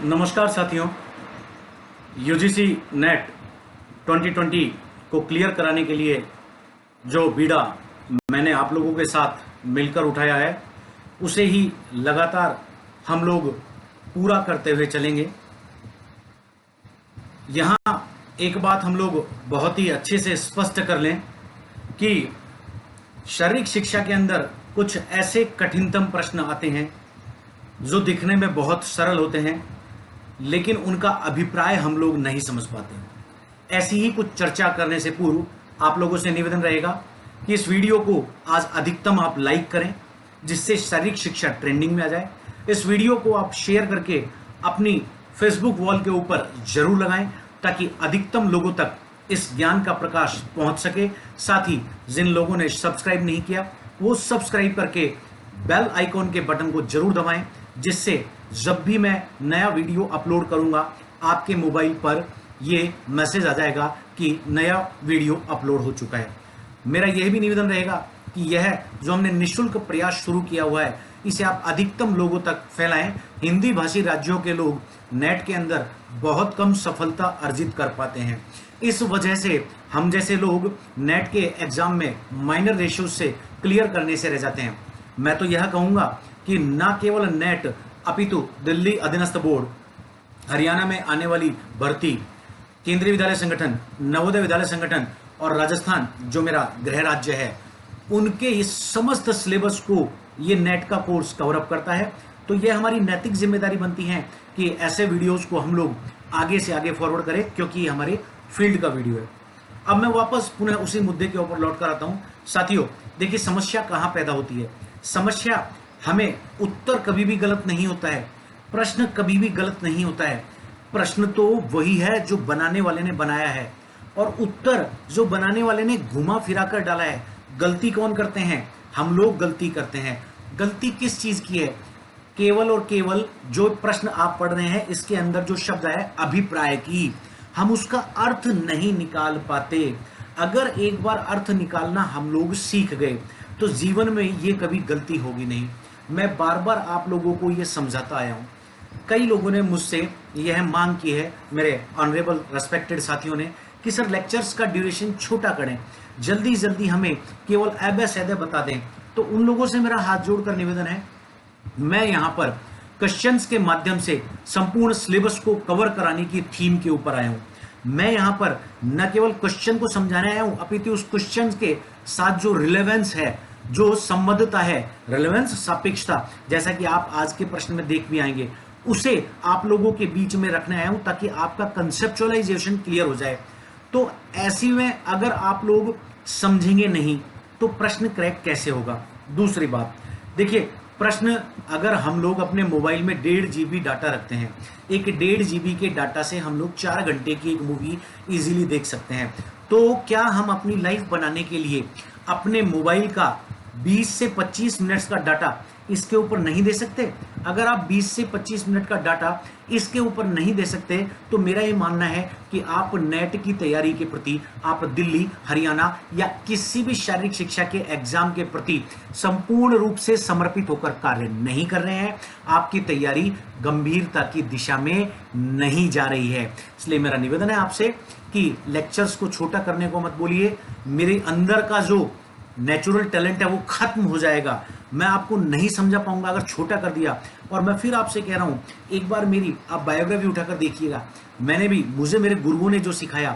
नमस्कार साथियों। UGC net 2020 को क्लियर कराने के लिए जो बीड़ा मैंने आप लोगों के साथ मिलकर उठाया है, उसे ही लगातार हम लोग पूरा करते हुए चलेंगे। यहाँ एक बात हम लोग बहुत ही अच्छे से स्पष्ट कर लें कि शारीरिक शिक्षा के अंदर कुछ ऐसे कठिनतम प्रश्न आते हैं जो दिखने में बहुत सरल होते हैं, लेकिन उनका अभिप्राय हम लोग नहीं समझ पाते। ऐसी ही कुछ चर्चा करने से पूर्व आप लोगों से निवेदन रहेगा कि इस वीडियो को आज अधिकतम आप लाइक करें, जिससे शारीरिक शिक्षा ट्रेंडिंग में आ जाए। इस वीडियो को आप शेयर करके अपनी फेसबुक वॉल के ऊपर जरूर लगाएं, ताकि अधिकतम लोगों तक इस ज्ञान का प्रकाश पहुंच सके। साथ ही जिन लोगों ने सब्सक्राइब नहीं किया, वो सब्सक्राइब करके बेल आइकॉन के बटन को जरूर दबाएं, जिससे जब भी मैं नया वीडियो अपलोड करूंगा आपके मोबाइल पर ये मैसेज आ जाएगा कि नया वीडियो अपलोड हो चुका है। मेरा यह भी निवेदन रहेगा कि यह जो हमने निःशुल्क प्रयास शुरू किया हुआ है, इसे आप अधिकतम लोगों तक फैलाएं। हिंदी भाषी राज्यों के लोग नेट के अंदर बहुत कम सफलता अर्जित कर पाते हैं। इस वजह से हम जैसे लोग नेट के एग्जाम में माइनर रेशियो से क्लियर करने से रह जाते हैं। मैं तो यह कहूंगा कि न केवल नेट अपितु दिल्ली अधीनस्थ बोर्ड, हरियाणा में आने वाली भर्ती, केंद्रीय विद्यालय संगठन, नवोदय विद्यालय संगठन और राजस्थान जो मेरा गृह राज्य है, उनके इस समस्त सिलेबस को ये नेट का कोर्स कवर अप करता है। तो ये हमारी नैतिक जिम्मेदारी बनती है कि ऐसे वीडियोस को हम लोग आगे से आगे फॉरवर्ड करें, क्योंकि ये हमारे फील्ड का वीडियो है। अब मैं वापस पुनः उसी मुद्दे के ऊपर लौट कर आता हूं। साथियों, देखिए समस्या कहां पैदा होती है। समस्या हमें उत्तर कभी भी गलत नहीं होता है, प्रश्न कभी भी गलत नहीं होता है। प्रश्न तो वही है जो बनाने वाले ने बनाया है, और उत्तर जो बनाने वाले ने घुमा फिरा कर डाला है। गलती कौन करते हैं? हम लोग गलती करते हैं। गलती किस चीज की है? केवल और केवल जो प्रश्न आप पढ़ रहे हैं, इसके अंदर जो शब्द है अभिप्राय की, हम उसका अर्थ नहीं निकाल पाते। अगर एक बार अर्थ निकालना हम लोग सीख गए तो जीवन में ये कभी गलती होगी नहीं। मैं बार बार आप लोगों को ये समझाता आया हूं। कई लोगों ने मुझसे यह मांग की है, मेरे ऑनरेबल रेस्पेक्टेड साथियों ने, कि सर लेक्चर्स का ड्यूरेशन छोटा करें, जल्दी जल्दी हमें केवल एबे सैदे बता दें। तो उन लोगों से मेरा हाथ जोड़कर निवेदन है, मैं यहां पर क्वेश्चंस के माध्यम से संपूर्ण सिलेबस को कवर कराने की थीम के ऊपर आया हूं। मैं यहां पर न केवल क्वेश्चन को समझाने आया हूं, अपितु उस क्वेश्चन के साथ जो रिलेवेंस है, जो संबद्धता है, रेलेवेंस, सापेक्षता, जैसा कि आप आज के प्रश्न में देख भी आएंगे, उसे आप लोगों के बीच में रखने आया हूं, ताकि आपका कंसेप्चुअलाइजेशन क्लियर हो जाए। तो ऐसी में अगर आप लोग समझेंगे नहीं तो प्रश्न क्रैक कैसे होगा? दूसरी बात देखिए, प्रश्न अगर हम लोग अपने मोबाइल में 1.5 GB डाटा रखते हैं, एक 1.5 GB के डाटा से हम लोग 4 घंटे की एक मूवी इजीली देख सकते हैं। तो क्या हम अपनी लाइफ बनाने के लिए अपने मोबाइल का 20 से 25 मिनट्स का डाटा इसके ऊपर नहीं दे सकते? अगर आप 20 से 25 मिनट का डाटा इसके ऊपर नहीं दे सकते, तो मेरा ये मानना है कि आप नेट की तैयारी के प्रति, आप दिल्ली, हरियाणा या किसी भी शारीरिक शिक्षा के एग्जाम के प्रति संपूर्ण रूप से समर्पित होकर कार्य नहीं कर रहे हैं। आपकी तैयारी गंभीरता की दिशा में नहीं जा रही है। इसलिए मेरा निवेदन है आपसे कि लेक्चर्स को छोटा करने को मत बोलिए। मेरे अंदर का जो नेचुरल टैलेंट है वो खत्म हो जाएगा। मैं आपको नहीं समझा पाऊंगा अगर छोटा कर दिया। और मैं फिर आपसे कह रहा हूं, एक बार मेरी आप बायोग्राफी उठाकर देखिएगा। मुझे मेरे गुरुओं ने जो सिखाया,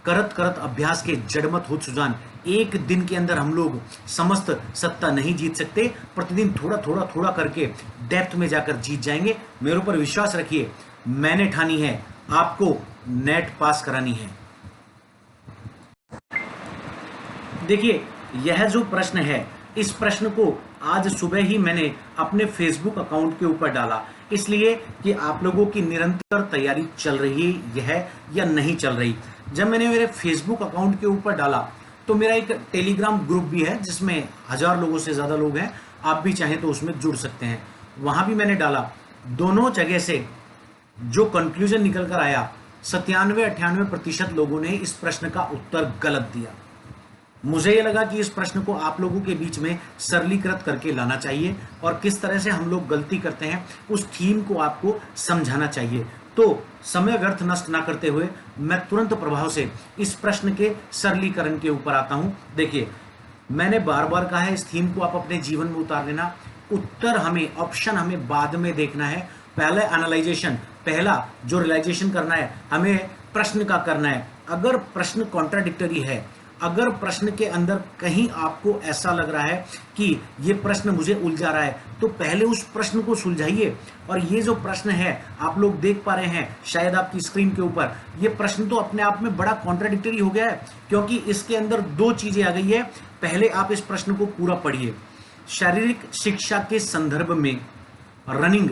करत करत अभ्यास के जड़मत हो सुजान। एक दिन के अंदर हम लोग समस्त सत्ता नहीं जीत सकते, प्रतिदिन थोड़ा थोड़ा थोड़ा करके डेप्थ में जाकर जीत जाएंगे। मेरे ऊपर विश्वास रखिए, मैंने ठानी है आपको नेट पास करानी है। देखिए, यह जो प्रश्न है, इस प्रश्न को आज सुबह ही मैंने अपने फेसबुक अकाउंट के ऊपर डाला, इसलिए कि आप लोगों की निरंतर तैयारी चल रही है या नहीं चल रही। जब मैंने मेरे फेसबुक अकाउंट के ऊपर डाला तो मेरा एक टेलीग्राम ग्रुप भी है, जिसमें 1000 लोगों से ज्यादा लोग हैं। आप भी चाहें तो उसमें जुड़ सकते हैं। वहां भी मैंने डाला। दोनों जगह से जो कंक्लूजन निकल कर आया, 97-98% लोगों ने इस प्रश्न का उत्तर गलत दिया। मुझे ये लगा कि इस प्रश्न को आप लोगों के बीच में सरलीकृत करके लाना चाहिए और किस तरह से हम लोग गलती करते हैं उस थीम को आपको समझाना चाहिए। तो समय व्यर्थ नष्ट ना करते हुए मैं तुरंत प्रभाव से इस प्रश्न के सरलीकरण के ऊपर आता हूं। देखिए, मैंने बार बार कहा है इस थीम को आप अपने जीवन में उतार लेना। उत्तर हमें, ऑप्शन हमें बाद में देखना है। पहले एनालाइजेशन, पहला जो रियलाइजेशन करना है हमें प्रश्न का करना है। अगर प्रश्न कॉन्ट्राडिक्टरी है, अगर प्रश्न के अंदर कहीं आपको ऐसा लग रहा है कि ये प्रश्न मुझे उलझा रहा है, तो पहले उस प्रश्न को सुलझाइए। और ये जो प्रश्न है आप लोग देख पा रहे हैं शायद आपकी स्क्रीन के ऊपर, ये प्रश्न तो अपने आप में बड़ा कॉन्ट्राडिक्टरी हो गया है, क्योंकि इसके अंदर दो चीजें आ गई है। पहले आप इस प्रश्न को पूरा पढ़िए। शारीरिक शिक्षा के संदर्भ में रनिंग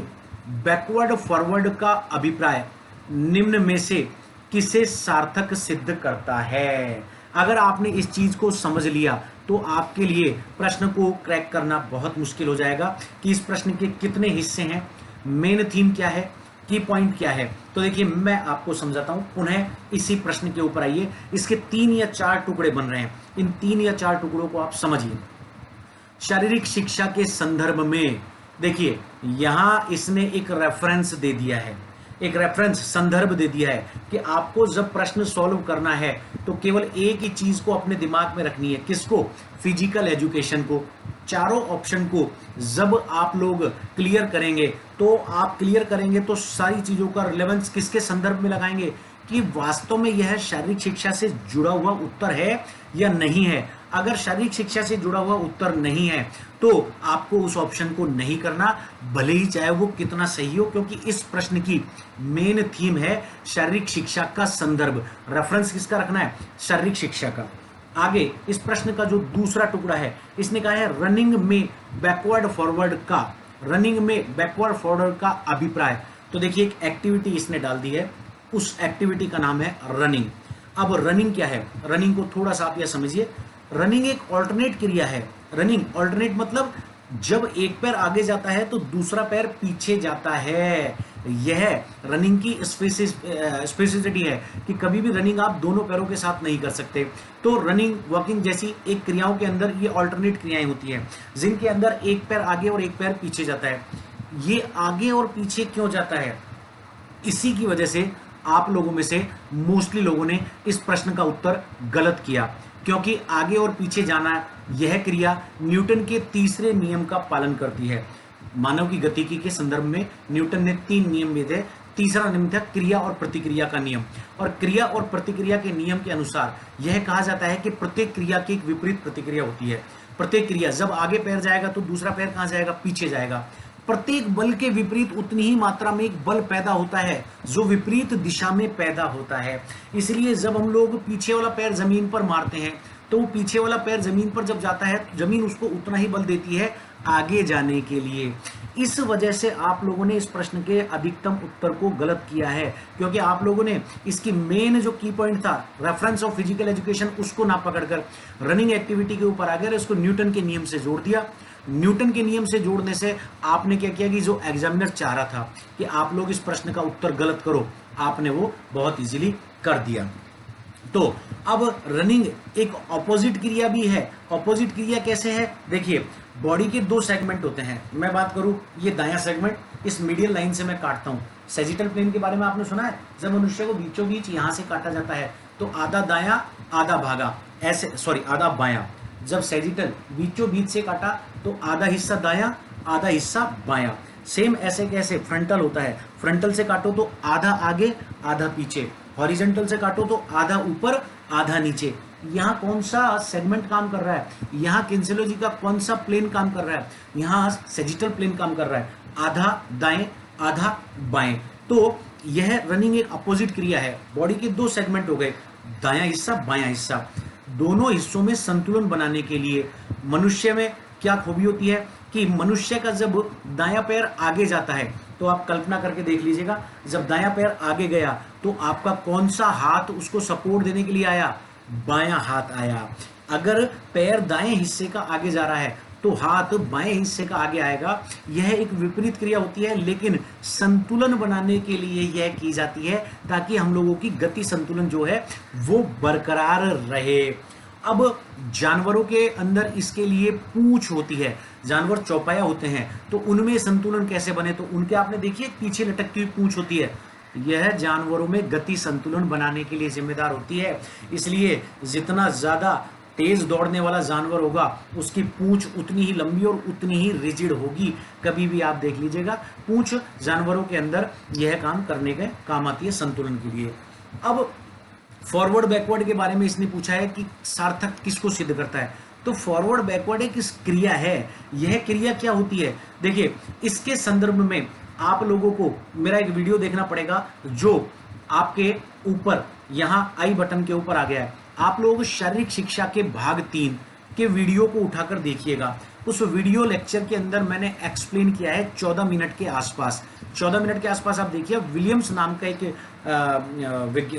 बैकवर्ड फॉरवर्ड का अभिप्राय निम्न में से किसे सार्थक सिद्ध करता है। अगर आपने इस चीज को समझ लिया तो आपके लिए प्रश्न को क्रैक करना बहुत मुश्किल हो जाएगा कि इस प्रश्न के कितने हिस्से हैं, मेन थीम क्या है, की पॉइंट क्या है। तो देखिए, मैं आपको समझाता हूं। पुनः इसी प्रश्न के ऊपर आइए। इसके 3 या 4 टुकड़े बन रहे हैं, इन 3 या 4 टुकड़ों को आप समझिए। शारीरिक शिक्षा के संदर्भ में देखिए, यहां इसने एक रेफरेंस दे दिया है, एक रेफरेंस संदर्भ दे दिया है कि आपको जब प्रश्न सॉल्व करना है तो केवल एक ही चीज को अपने दिमाग में रखनी है। किसको? फिजिकल एजुकेशन को। चारों ऑप्शन को जब आप लोग क्लियर करेंगे तो तो सारी चीजों का रिलेवेंस किसके संदर्भ में लगाएंगे कि वास्तव में यह शारीरिक शिक्षा से जुड़ा हुआ उत्तर है या नहीं है। अगर शारीरिक शिक्षा से जुड़ा हुआ उत्तर नहीं है तो आपको उस ऑप्शन को नहीं करना, भले ही चाहे वो कितना सही हो, क्योंकि इस प्रश्न की मेन थीम है शारीरिक शिक्षा का संदर्भ। रेफरेंस किसका रखना है? शारीरिक शिक्षा का। आगे इस प्रश्न का जो दूसरा टुकड़ा है, इसने कहा है रनिंग में बैकवर्ड फॉरवर्ड का अभिप्राय। तो देखिए, एक एक्टिविटी इसने डाल दी है, उस एक्टिविटी का नाम है रनिंग। अब रनिंग क्या है? रनिंग को थोड़ा सा आप यह समझिए। रनिंग एक ऑल्टरनेट क्रिया है। रनिंग ऑल्टरनेट मतलब जब एक पैर आगे जाता है तो दूसरा पैर पीछे जाता है। यह रनिंग की स्पेसिसिटी है कि कभी भी रनिंग आप दोनों पैरों के साथ नहीं कर सकते। तो रनिंग, वॉकिंग जैसी एक क्रियाओं के अंदर ये ऑल्टरनेट क्रियाएं होती हैं, जिनके अंदर एक पैर आगे और एक पैर पीछे जाता है। ये आगे और पीछे क्यों जाता है? इसी की वजह से आप लोगों में से मोस्टली लोगों ने इस प्रश्न का उत्तर गलत किया, क्योंकि आगे और पीछे जाना यह क्रिया न्यूटन के तीसरे नियम का पालन करती है। मानव की गतिकी के संदर्भ में न्यूटन ने 3 नियम दिए थे। तीसरा नियम था क्रिया और प्रतिक्रिया का नियम। और क्रिया और प्रतिक्रिया के नियम के अनुसार यह कहा जाता है कि प्रत्येक क्रिया की एक विपरीत प्रतिक्रिया होती है। प्रत्येक क्रिया जब आगे पैर जाएगा तो दूसरा पैर कहां जाएगा? पीछे जाएगा। प्रत्येक बल के विपरीत उतनी ही मात्रा में एक बल पैदा होता है जो विपरीत दिशा में पैदा होता है। इसलिए जब हम लोग पीछे वाला पैर जमीन पर मारते हैं तो वो पीछे वाला पैर जमीन पर जब जाता है जमीन उसको उतना ही बल देती है आगे जाने के लिए। इस वजह से आप लोगों ने इस प्रश्न के अधिकतम उत्तर को गलत किया है, क्योंकि आप लोगों ने इसकी मेन जो की पॉइंट था रेफरेंस ऑफ फिजिकल एजुकेशन, उसको ना पकड़कर रनिंग एक्टिविटी के ऊपर आ गए, इसको न्यूटन के नियम से जोड़ दिया। न्यूटन के नियम से जोड़ने से आपने क्या किया कि जो एग्जामिनर चाह रहा था कि आप लोग इस प्रश्न का उत्तर गलत करो, आपने वो बहुत इजीली कर दिया। तो अब रनिंग एक ऑपोजिट क्रिया भी है। ऑपोजिट क्रिया कैसे है? देखिए, बॉडी के 2 सेगमेंट होते हैं। मैं बात करूं, ये दायां सेगमेंट, इस मीडियल लाइन से मैं काटता हूं। सेजिटल प्लेन के बारे में आपने सुना है? जब मनुष्य को बीचों बीच यहां से काटा जाता है तो आधा दायां आधा भागा, ऐसे आधा बायां। जब सेजिटल बीचों बीच से काटा तो आधा हिस्सा दायां आधा हिस्सा बायां। सेम ऐसे कैसे फ्रंटल होता है, फ्रंटल से काटो तो आधा आगे आधा पीछे, हॉरिजॉन्टल से काटो तो आधा ऊपर आधा नीचे। यहाँ कौन सा सेगमेंट काम कर रहा है? यहाँ किन्सियोलॉजी का कौन सा प्लेन काम कर रहा है? यहाँ सेजिटल प्लेन काम कर रहा है, आधा दाएं आधा बाएं। तो यह रनिंग एक अपोजिट क्रिया है। बॉडी के 2 सेगमेंट हो गए, दायां हिस्सा बायां हिस्सा। दोनों हिस्सों में संतुलन बनाने के लिए मनुष्य में क्या खूबी होती है कि मनुष्य का जब दायां पैर आगे जाता है तो आप कल्पना करके देख लीजिएगा, जब दायां पैर आगे गया तो आपका कौन सा हाथ उसको सपोर्ट देने के लिए आया? बायां हाथ आया। अगर पैर दाएं हिस्से का आगे जा रहा है तो हाथ बाएं हिस्से का आगे आएगा। यह एक विपरीत क्रिया होती है, लेकिन संतुलन बनाने के लिए यह की जाती है ताकि हम लोगों की गति संतुलन जो है वो बरकरार रहे। अब जानवरों के अंदर इसके लिए पूंछ होती है, जानवर चौपाया होते हैं, तो उनमें संतुलन कैसे बने, तो उनके आपने देखिए पीछे लटकती हुई पूंछ होती है, यह जानवरों में गति संतुलन बनाने के लिए जिम्मेदार होती है। इसलिए जितना ज्यादा तेज दौड़ने वाला जानवर होगा उसकी पूंछ उतनी ही लंबी और उतनी ही रिजिड होगी। कभी भी आप देख लीजिएगा पूंछ जानवरों के अंदर यह काम करने के काम आती है संतुलन के लिए। अब फॉरवर्ड बैकवर्ड के बारे में इसने पूछा है कि सार्थक किसको सिद्ध करता है, तो फॉरवर्ड बैकवर्ड एक क्रिया है। यह क्रिया क्या होती है, देखिए इसके संदर्भ में आप लोगों को मेरा एक वीडियो देखना पड़ेगा जो आपके ऊपर यहां आई बटन के ऊपर आ गया है। आप लोग शारीरिक शिक्षा के भाग 3 के वीडियो को उठाकर देखिएगा। उस वीडियो लेक्चर के अंदर मैंने एक्सप्लेन किया है 14 मिनट के आसपास। 14 मिनट के आसपास आप देखिए, विलियम्स नाम का एक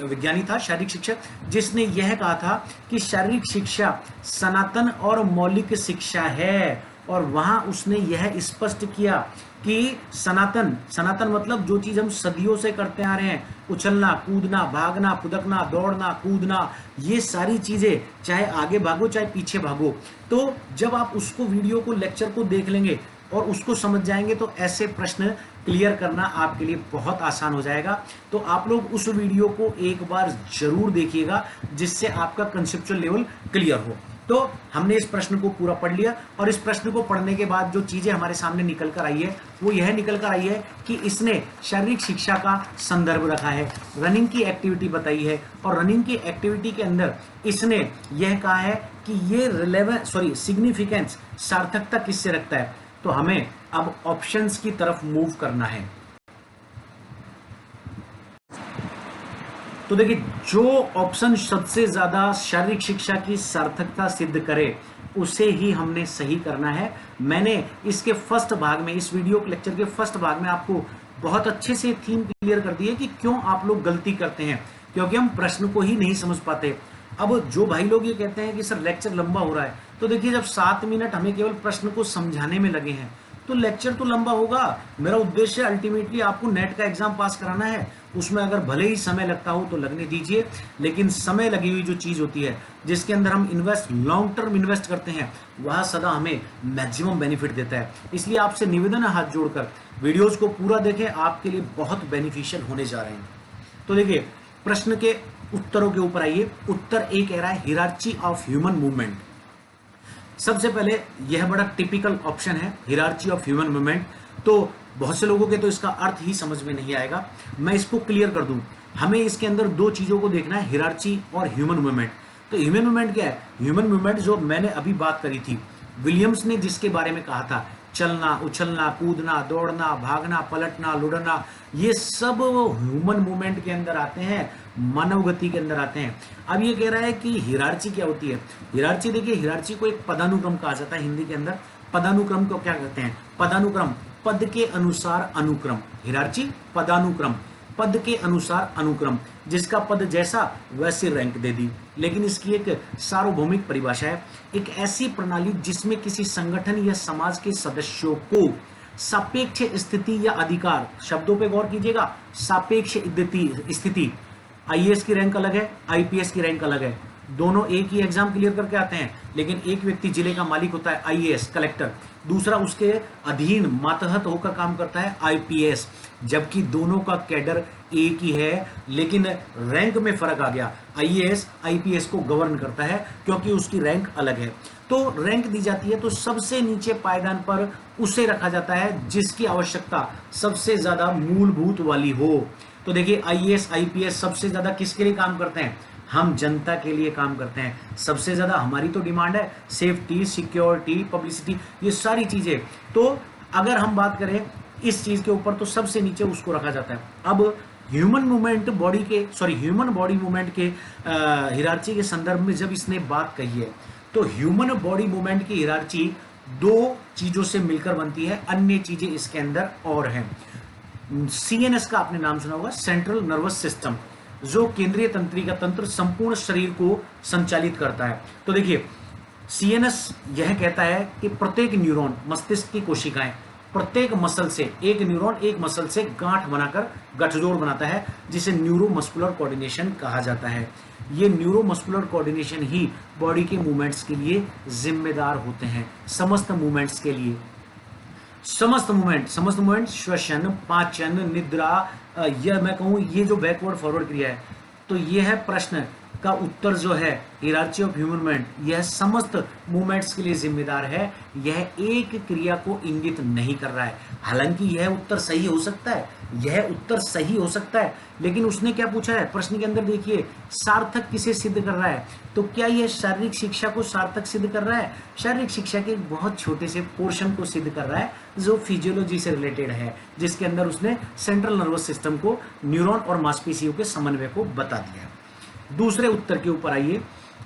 विज्ञानी था, शारीरिक शिक्षक, जिसने यह कहा था कि शारीरिक शिक्षा सनातन और मौलिक शिक्षा है। और वहां उसने यह स्पष्ट किया कि सनातन मतलब जो चीज हम सदियों से करते आ रहे हैं, उछलना कूदना भागना फुदकना दौड़ना कूदना, ये सारी चीजें, चाहे आगे भागो चाहे पीछे भागो, तो जब आप उसको वीडियो को लेक्चर को देख लेंगे और उसको समझ जाएंगे तो ऐसे प्रश्न क्लियर करना आपके लिए बहुत आसान हो जाएगा। तो आप लोग उस वीडियो को एक बार जरूर देखिएगा जिससे आपका कंसेप्चुअल लेवल क्लियर हो। तो हमने इस प्रश्न को पूरा पढ़ लिया और इस प्रश्न को पढ़ने के बाद जो चीजें हमारे सामने निकल कर आई है वो यह निकल कर आई है कि इसने शारीरिक शिक्षा का संदर्भ रखा है, रनिंग की एक्टिविटी बताई है और रनिंग की एक्टिविटी के अंदर इसने यह कहा है कि ये सिग्निफिकेंस, सार्थकता किससे रखता है। तो हमें अब ऑप्शंस की तरफ मूव करना है। तो देखिए जो ऑप्शन सबसे ज्यादा शारीरिक शिक्षा की सार्थकता सिद्ध करे उसे ही हमने सही करना है। मैंने इसके फर्स्ट भाग में, इस वीडियो लेक्चर के फर्स्ट भाग में आपको बहुत अच्छे से थीम क्लियर कर दी है कि क्यों आप लोग गलती करते हैं, क्योंकि हम प्रश्न को ही नहीं समझ पाते। अब जो भाई लोग ये कहते हैं कि सर लेक्चर लंबा हो रहा है, तो देखिए जब 7 मिनट हमें केवल प्रश्न को समझाने में लगे हैं तो लेक्चर तो लंबा होगा। मेरा उद्देश्य अल्टीमेटली आपको नेट का एग्जाम पास कराना है। उसमें अगर भले ही समय लगता हो तो लगने दीजिए, लेकिन समय लगी हुई जो चीज होती है जिसके अंदर हम लॉन्ग टर्म इन्वेस्ट करते हैं, वह सदा हमें मैक्सिमम बेनिफिट देता है। इसलिए आपसे निवेदन है हाथ जोड़कर वीडियोज को पूरा देखें, आपके लिए बहुत बेनिफिशियल होने जा रहे हैं। तो देखिए प्रश्न के उत्तरों के ऊपर आइए। उत्तर ए कह रहा है हिरार्ची ऑफ ह्यूमन मूवमेंट। सबसे पहले यह बड़ा टिपिकल ऑप्शन है, हिरार्ची ऑफ ह्यूमन मूवमेंट। तो बहुत से लोगों के तो इसका अर्थ ही समझ में नहीं आएगा, मैं इसको क्लियर कर दूं। हमें इसके अंदर दो चीजों को देखना है, हिरार्ची और ह्यूमन मूवमेंट। तो ह्यूमन मूवमेंट क्या है? ह्यूमन मूवमेंट जो मैंने अभी बात करी थी, विलियम्स ने जिसके बारे में कहा था, चलना उछलना कूदना दौड़ना भागना पलटना लुढ़ना, ये सब ह्यूमन मूवमेंट के अंदर आते हैं, मानव गति के अंदर आते हैं। अब ये कह रहा है कि हिरार्ची क्या होती है। हिरार्ची देखिए, हिरार्ची को एक पदानुक्रम कहा जाता है हिंदी के अंदर। पदानुक्रम को क्या कहते हैं? पदानुक्रम, पद के अनुसार अनुक्रम। हिरार्ची पदानुक्रम, पद के अनुसार अनुक्रम, जिसका पद जैसा वैसे रैंक दे दी। लेकिन इसकी एक सार्वभौमिक परिभाषा है, एक ऐसी प्रणाली जिसमें किसी संगठन या समाज के सदस्यों को सापेक्ष स्थिति या अधिकार, शब्दों पे गौर कीजिएगा, सापेक्ष स्थिति, आईएएस की रैंक अलग है, आईपीएस की रैंक अलग है, दोनों एक ही एग्जाम क्लियर करके आते हैं, लेकिन एक व्यक्ति जिले का मालिक होता है आईएएस कलेक्टर, दूसरा उसके अधीन मातहत होकर काम करता है आईपीएस, जबकि दोनों का कैडर एक ही है, लेकिन रैंक में फर्क आ गया। आईएएस आईपीएस को गवर्न करता है क्योंकि उसकी रैंक अलग है। तो रैंक दी जाती है तो सबसे नीचे पायदान पर उसे रखा जाता है जिसकी आवश्यकता सबसे ज्यादा मूलभूत वाली हो। तो देखिए आईएएस आईपीएस सबसे ज्यादा किसके लिए काम करते हैं? हम जनता के लिए काम करते हैं। सबसे ज्यादा हमारी तो डिमांड है सेफ्टी, सिक्योरिटी, पब्लिसिटी, ये सारी चीजें। तो अगर हम बात करें इस चीज के ऊपर तो सबसे नीचे उसको रखा जाता है। अब ह्यूमन बॉडी मूवमेंट के हिरार्ची के संदर्भ में जब इसने बात कही है तो ह्यूमन बॉडी मूवमेंट की हिरार्ची दो चीजों से मिलकर बनती है, अन्य चीजें इसके अंदर और हैं। सीएनएस का आपने नाम सुना होगा, सेंट्रल नर्वस सिस्टम, जो केंद्रीय तंत्रिका तंत्र संपूर्ण शरीर को संचालित करता है। तो देखिए सीएनएस यह कहता है कि प्रत्येक न्यूरॉन, मस्तिष्क की कोशिकाएं प्रत्येक मसल से एक न्यूरॉन एक मसल से गांठ बनाकर गठजोड़ बनाता है, जिसे न्यूरोमस्कुलर कोऑर्डिनेशन कहा जाता है। ये न्यूरोमस्कुलर कोऑर्डिनेशन ही बॉडी के मूवमेंट्स के लिए जिम्मेदार होते हैं, समस्त मूवमेंट्स के लिए। समस्त मूवमेंट श्वसन, पाचन, निद्रा, यह मैं कहूँ ये जो बैकवर्ड फॉरवर्ड क्रिया है, तो यह है प्रश्न का उत्तर जो है हियरार्ची ऑफ ह्यूमन मूवमेंट, यह समस्त मूवमेंट्स के लिए जिम्मेदार है। यह एक क्रिया को इंगित नहीं कर रहा है। हालांकि यह उत्तर सही हो सकता है, यह उत्तर सही हो सकता है, लेकिन उसने क्या पूछा है प्रश्न के अंदर, देखिए सार्थक किसे सिद्ध कर रहा है, तो क्या यह शारीरिक शिक्षा को सार्थक सिद्ध कर रहा है? शारीरिक शिक्षा के एक बहुत छोटे से पोर्शन को सिद्ध कर रहा है जो फिजियोलॉजी से रिलेटेड है, जिसके अंदर उसने सेंट्रल नर्वस सिस्टम को, न्यूरॉन और मांसपेशियों के समन्वय को बता दिया है। दूसरे उत्तर के ऊपर आइए,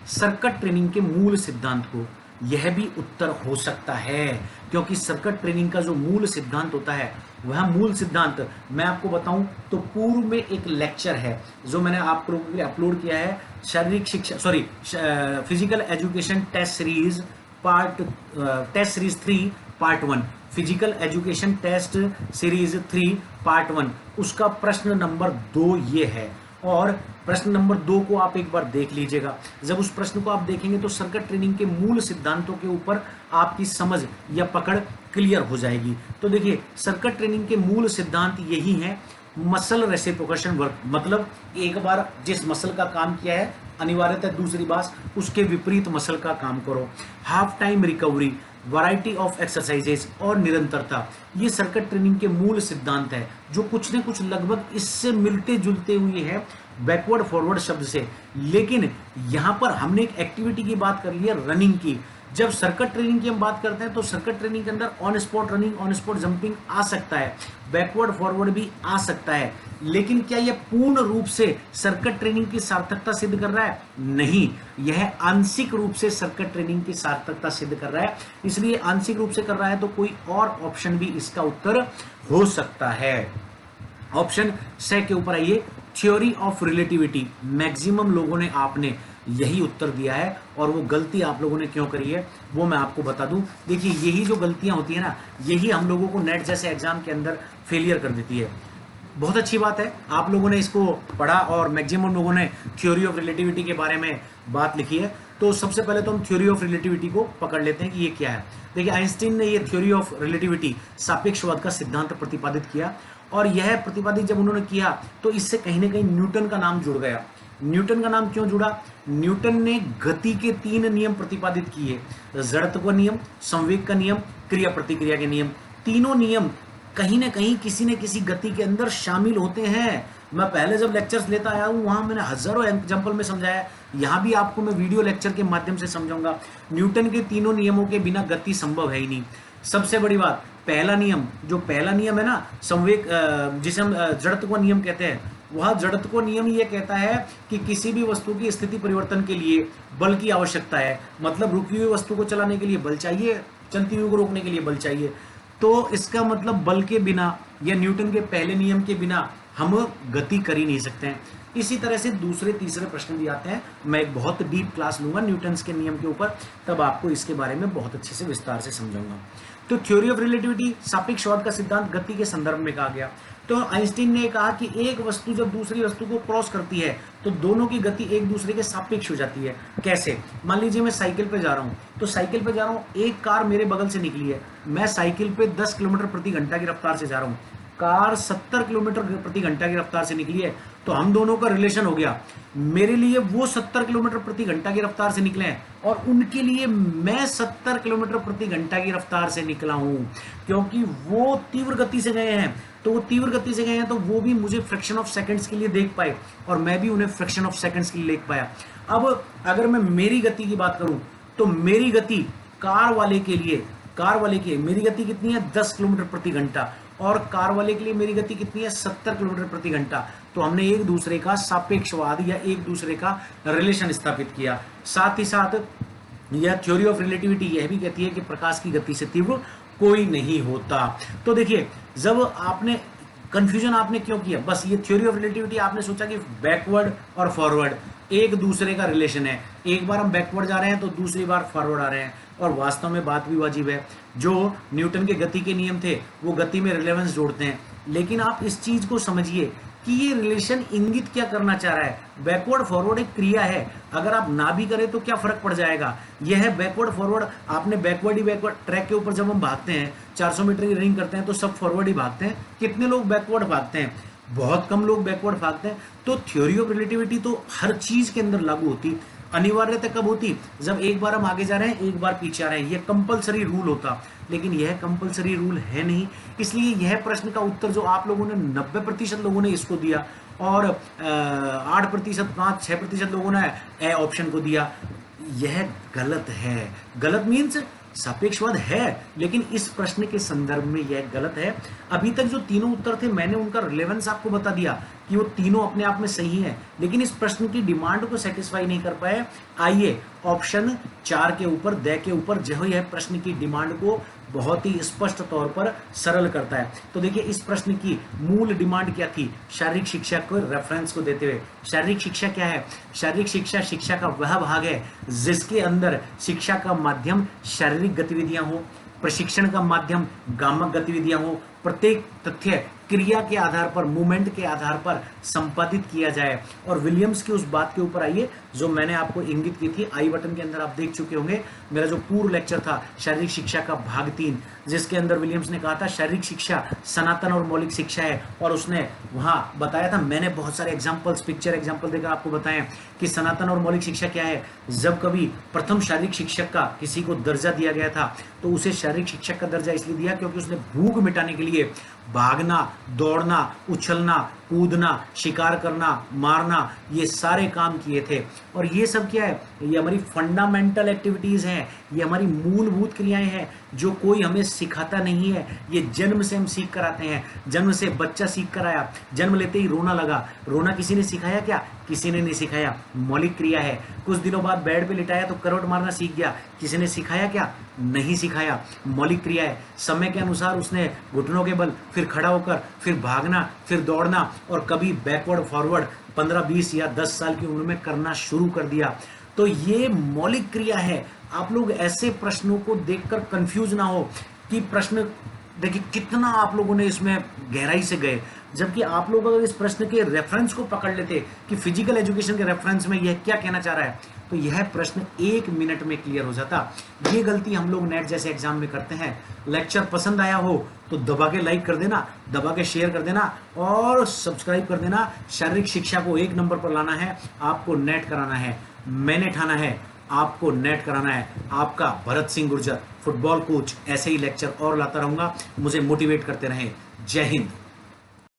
सर्किट ट्रेनिंग के मूल सिद्धांत को। यह भी उत्तर हो सकता है, क्योंकि सर्किट ट्रेनिंग का जो मूल सिद्धांत होता है, वह मूल सिद्धांत मैं आपको बताऊं तो पूर्व में एक लेक्चर है जो मैंने आप लोगों के लिए अपलोड किया है, शारीरिक शिक्षा physical education test series test series 3 part 1, physical education test series 3 part 1, उसका प्रश्न नंबर 2 ये है। और प्रश्न नंबर 2 को आप एक बार देख लीजिएगा। जब उस प्रश्न को आप देखेंगे तो सर्किट ट्रेनिंग के मूल सिद्धांतों के ऊपर आपकी समझ या पकड़ क्लियर हो जाएगी। तो देखिए, सर्किट ट्रेनिंग के मूल सिद्धांत यही हैं। मसल रेसिप्रोकेशन वर्क, मतलब एक बार जिस मसल का काम किया है अनिवार्यतः दूसरी बार उसके विपरीत मसल का काम करो। Half time recovery, variety of exercises और निरंतरता, ये सर्किट ट्रेनिंग के मूल सिद्धांत है, जो कुछ न कुछ लगभग इससे मिलते जुलते हुए हैं बैकवर्ड फॉरवर्ड शब्द से। लेकिन यहां पर हमने एक एक्टिविटी की बात कर ली है, रनिंग की। जब सर्किट ट्रेनिंग की हम बात करते हैं तो सर्किट ट्रेनिंग के अंदर on spot running, on spot jumping आ सकता है, बैकवर्ड फॉरवर्ड भी आ सकता है। लेकिन क्या यह पूर्ण रूप से सर्किट ट्रेनिंग की सार्थकता सिद्ध कर रहा है? नहीं, यह आंशिक रूप से सर्किट ट्रेनिंग की सार्थकता सिद्ध कर रहा है। इसलिए आंशिक रूप से कर रहा है तो कोई और ऑप्शन भी इसका उत्तर हो सकता है। ऑप्शन से के ऊपर आइए, थ्योरी ऑफ रिलेटिविटी। मैक्सिमम लोगों ने आपने यही उत्तर दिया है, और वो गलती आप लोगों ने क्यों करी है वो मैं आपको बता दूं। देखिए, यही जो गलतियां होती है ना, यही हम लोगों को नेट जैसे एग्जाम के अंदर फेलियर कर देती है। बहुत अच्छी बात है, आप लोगों ने इसको पढ़ा और मैक्सिमम लोगों ने थ्योरी ऑफ रिलेटिविटी के बारे में बात लिखी है। तो सबसे पहले तो हम थ्योरी ऑफ रिलेटिविटी को पकड़ लेते हैं कि ये क्या है। देखिए, आइंस्टीन ने ये थ्योरी ऑफ रिलेटिविटी, सापेक्षवाद का सिद्धांत प्रतिपादित किया, और यह प्रतिपादित जब उन्होंने किया तो इससे कहीं ना कहीं न्यूटन का नाम जुड़ गया। न्यूटन का नाम क्यों जुड़ा? न्यूटन ने गति के 3 नियम प्रतिपादित किए, जड़त्व का नियम, संवेग का नियम, क्रिया प्रतिक्रिया के नियम। तीनों नियम कहीं ना कहीं किसी न किसी गति के अंदर शामिल होते हैं। मैं पहले जब लेक्चर्स लेता आया हूँ वहां मैंने हजारों एग्जाम्पल में समझाया, यहाँ भी आपको मैं वीडियो लेक्चर के माध्यम से समझाऊंगा। न्यूटन के तीनों नियमों के बिना गति संभव है ही नहीं। सबसे बड़ी बात, पहला नियम है ना, संवेग, जिसे हम जड़त्व का नियम कहते हैं, वह जड़त्व को नियम ये कहता है कि किसी भी वस्तु की स्थिति परिवर्तन के लिए बल की आवश्यकता है। मतलब रुकी हुई वस्तु को चलाने के लिए बल चाहिए, चलती हुई को रोकने के लिए बल चाहिए। तो इसका मतलब बल के बिना या न्यूटन के पहले नियम के बिना हम गति कर ही नहीं सकते हैं। इसी तरह से दूसरे तीसरे प्रश्न भी आते हैं। मैं एक बहुत डीप क्लास लूंगा न्यूटन के नियम के ऊपर, तब आपको इसके बारे में बहुत अच्छे से विस्तार से समझाऊंगा। तो थ्योरी ऑफ रिलेटिविटी, सापेक्षवाद का सिद्धांत गति के संदर्भ में कहा गया। तो आइंस्टीन ने कहा कि एक वस्तु जब दूसरी वस्तु को क्रॉस करती है तो दोनों की गति एक दूसरे के सापेक्ष हो जाती है। कैसे? मान लीजिए मैं साइकिल पे जा रहा हूँ, तो साइकिल पे जा रहा हूँ, एक कार मेरे बगल से निकली है, मैं साइकिल पे 10 किलोमीटर प्रति घंटा की रफ्तार से जा रहा हूँ, कार 70 किलोमीटर प्रति घंटा की रफ्तार से निकली है, तो हम दोनों का रिलेशन हो गया। मेरे लिए वो 70 किलोमीटर प्रति घंटा की रफ्तार से निकले हैं और उनके लिए मैं 70 किलोमीटर प्रति घंटा की रफ्तार से निकला हूं, क्योंकि वो तीव्र गति से गए हैं। तो वो तीव्र गति से गए हैं तो वो भी मुझे फ्रैक्शन ऑफ सेकंड्स के लिए देख पाए और मैं भी उन्हें फ्रैक्शन ऑफ सेकंड्स के लिए देख पाया। अब अगर मैं मेरी गति की बात करूं तो मेरी गति कार वाले के लिए मेरी गति कितनी है? 10 किलोमीटर प्रति घंटा, और कार वाले के लिए मेरी गति कितनी है? 70 किलोमीटर प्रति घंटा। तो हमने एक दूसरे का सापेक्षवाद या एक दूसरे का रिलेशन स्थापित किया। साथ ही साथ यह थ्योरी ऑफ रिलेटिविटी यह भी कहती है कि प्रकाश की गति से तीव्र कोई नहीं होता। तो देखिए, जब आपने कंफ्यूजन आपने क्यों किया? बस ये थ्योरी ऑफ रिलेटिविटी आपने सोचा कि बैकवर्ड और फॉरवर्ड एक दूसरे का रिलेशन है। एक बार हम बैकवर्ड जा रहे हैं तो दूसरी बार फॉरवर्ड आ रहे हैं, और वास्तव में बात भी वाजिब है। जो न्यूटन के गति के नियम थे वो गति में रिलेवेंस जोड़ते हैं, लेकिन आप इस चीज को समझिए कि ये रिलेशन इंगित क्या करना चाह रहा है। बैकवर्ड फॉरवर्ड एक क्रिया है, अगर आप ना भी करें तो क्या फर्क पड़ जाएगा। यह है बैकवर्ड फॉरवर्ड। आपने बैकवर्ड ही बैकवर्ड, ट्रैक के ऊपर जब हम भागते हैं 400 मीटर की रनिंग करते हैं तो सब फॉरवर्ड ही भागते हैं। कितने लोग बैकवर्ड भागते हैं? बहुत कम लोग बैकवर्ड भागते हैं। तो थ्योरी ऑफ रिलेटिविटी तो हर चीज के अंदर लागू होती। अनिवार्यता कब होती? जब एक बार हम आगे जा रहे हैं, एक बार पीछे आ रहे हैं। यह कंपलसरी रूल होता, लेकिन यह कंपलसरी रूल है नहीं। इसलिए यह प्रश्न का उत्तर जो आप लोगों ने 90% लोगों ने इसको दिया, और 8%, 5-6% लोगों ने ए ऑप्शन को दिया, यह गलत है। गलत मीन्स सापेक्षवाद है, लेकिन इस प्रश्न के संदर्भ में यह गलत है। अभी तक जो तीनों उत्तर थे मैंने उनका रिलेवेंस आपको बता दिया कि वो तीनों अपने आप में सही है, लेकिन इस प्रश्न की डिमांड को सेटिस्फाई नहीं कर पाए। आइए ऑप्शन 4 के ऊपर, द के ऊपर, जो यह प्रश्न की डिमांड को बहुत ही स्पष्ट तौर पर सरल करता है। तो देखिए इस प्रश्न की मूल डिमांड क्या थी? शारीरिक शिक्षा को रेफरेंस को देते हुए। शारीरिक शिक्षा क्या है? शारीरिक शिक्षा शिक्षा का वह भाग है जिसके अंदर शिक्षा का माध्यम शारीरिक गतिविधियां हो, प्रशिक्षण का माध्यम गामक गतिविधियां हो, प्रत्येक तथ्य क्रिया के आधार पर, मूवमेंट के आधार पर संपादित किया जाए। और विलियम्स की उस बात के ऊपर आइए जो मैंने आपको इंगित की थी। आई बटन के अंदर आप देख चुके होंगे मेरा जो पूर्व लेक्चर था शारीरिक शिक्षा का भाग 3, जिसके अंदर विलियम्स ने कहा था शारीरिक शिक्षा सनातन और मौलिक शिक्षा है। और उसने वहां बताया था, मैंने बहुत सारे एग्जाम्पल्स, पिक्चर एग्जाम्पल देकर आपको बताएं कि सनातन और मौलिक शिक्षा क्या है। जब कभी प्रथम शारीरिक शिक्षक का किसी को दर्जा दिया गया था तो उसे शारीरिक शिक्षक का दर्जा इसलिए दिया क्योंकि उसने भूख मिटाने के लिए भागना, दौड़ना, उछलना, कूदना, शिकार करना, मारना, ये सारे काम किए थे। और ये सब क्या है? ये हमारी फंडामेंटल एक्टिविटीज हैं, ये हमारी मूलभूत क्रियाएं हैं जो कोई हमें सिखाता नहीं है। ये जन्म से हम सीख कर आते हैं। जन्म से बच्चा सीख कर आया, जन्म लेते ही रोना लगा। रोना किसी ने सिखाया क्या? किसी ने नहीं सिखाया, मौलिक क्रिया है। कुछ दिनों बाद बेड पे लिटाया तो करवट मारना सीख गया, किसी ने सिखाया क्या? नहीं सिखाया, मौलिक क्रिया है। समय के अनुसार उसने घुटनों के बल, फिर खड़ा होकर, फिर भागना, फिर दौड़ना, और कभी बैकवर्ड फॉरवर्ड 15, 20 या 10 साल की उम्र में करना शुरू कर दिया। तो ये मौलिक क्रिया है। आप लोग ऐसे प्रश्नों को देखकर कंफ्यूज ना हो कि प्रश्न, देखिए कितना आप लोगों ने इसमें गहराई से गए, जबकि आप लोग अगर इस प्रश्न के रेफरेंस को पकड़ लेते कि फिजिकल एजुकेशन के रेफरेंस में यह क्या कहना चाह रहा है, तो यह प्रश्न 1 मिनट में क्लियर हो जाता। ये गलती हम लोग नेट जैसे एग्जाम में करते हैं। लेक्चर पसंद आया हो तो दबा के लाइक कर देना, दबा के शेयर कर देना और सब्सक्राइब कर देना। शारीरिक शिक्षा को 1 नंबर पर लाना है, आपको नेट कराना है। मैंने ठाना है, आपको नेट कराना है। आपका भरत सिंह गुर्जर, फुटबॉल कोच। ऐसे ही लेक्चर और लाता रहूंगा, मुझे मोटिवेट करते रहें। जय हिंद।